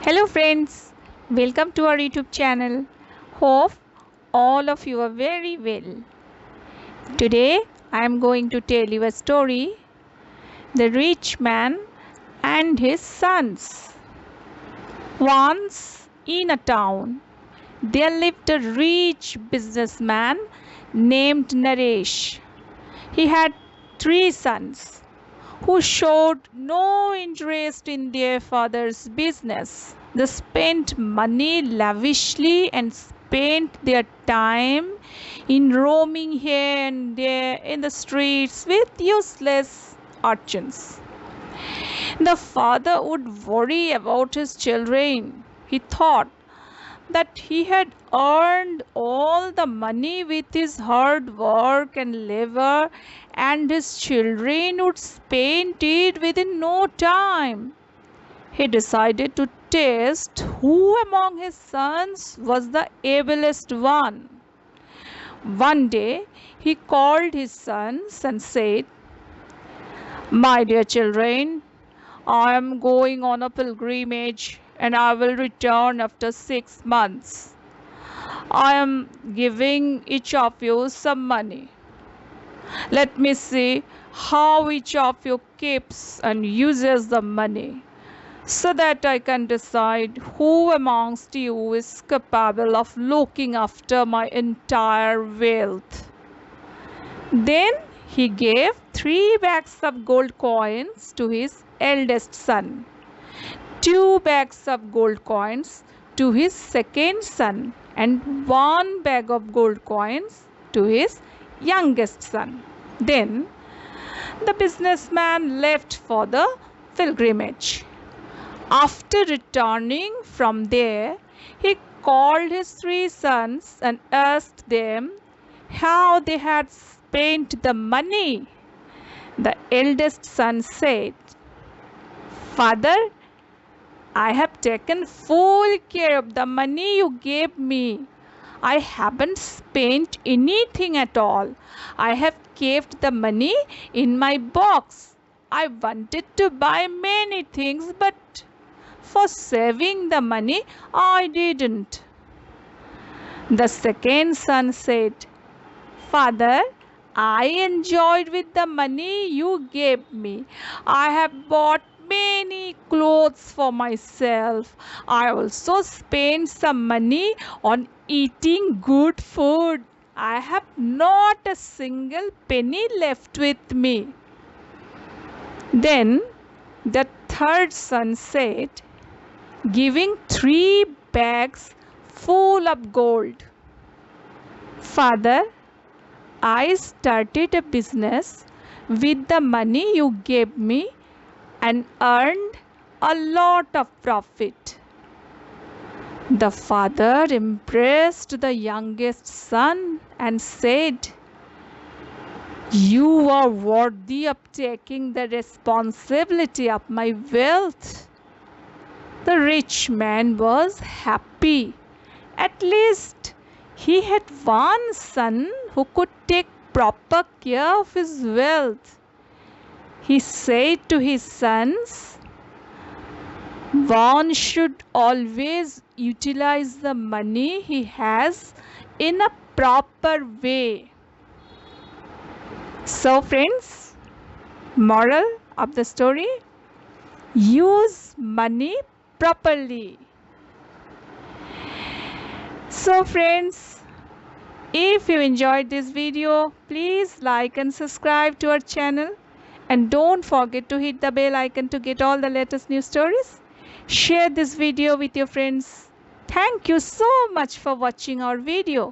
Hello friends, welcome to our YouTube channel. Hope all of you are very well. Today I am going to tell you a story, The Rich Man and His Sons. Once in a town, there lived a rich businessman named Naresh. He had 3 sons who showed no interest in their father's business. They spent money lavishly and spent their time in roaming here and there in the streets with useless urchins. The father would worry about his children. He thought that he had earned all the money with his hard work and labor, and his children would spend it within no time. He decided to test who among his sons was the ablest one. One day he called his sons and said, "My dear children, I am going on a pilgrimage and I will return after 6 months. I am giving each of you some money. Let me see how each of you keeps and uses the money, so that I can decide who amongst you is capable of looking after my entire wealth." Then he gave 3 bags of gold coins to his eldest son, 2 bags of gold coins to his second son, and 1 bag of gold coins to his youngest son. Then the businessman left for the pilgrimage. After returning from there, he called his 3 sons and asked them how they had spent the money. The eldest son said, "Father, I have taken full care of the money you gave me. I haven't spent anything at all. I have kept the money in my box. I wanted to buy many things, but for saving the money, I didn't." The second son said, "Father, I enjoyed with the money you gave me. I have bought many clothes for myself. I also spent some money on eating good food. I have not a single penny left with me." Then the third son said, giving 3 bags full of gold, "Father, I started a business with the money you gave me and earned a lot of profit." The father embraced the youngest son and said, "You are worthy of taking the responsibility of my wealth." The rich man was happy. At least he had one son who could take proper care of his wealth. He said to his sons, "One should always utilize the money he has in a proper way." So friends, moral of the story: use money properly. So friends, if you enjoyed this video, please like and subscribe to our channel, and don't forget to hit the bell icon to get all the latest news stories. Share this video with your friends. Thank you so much for watching our video.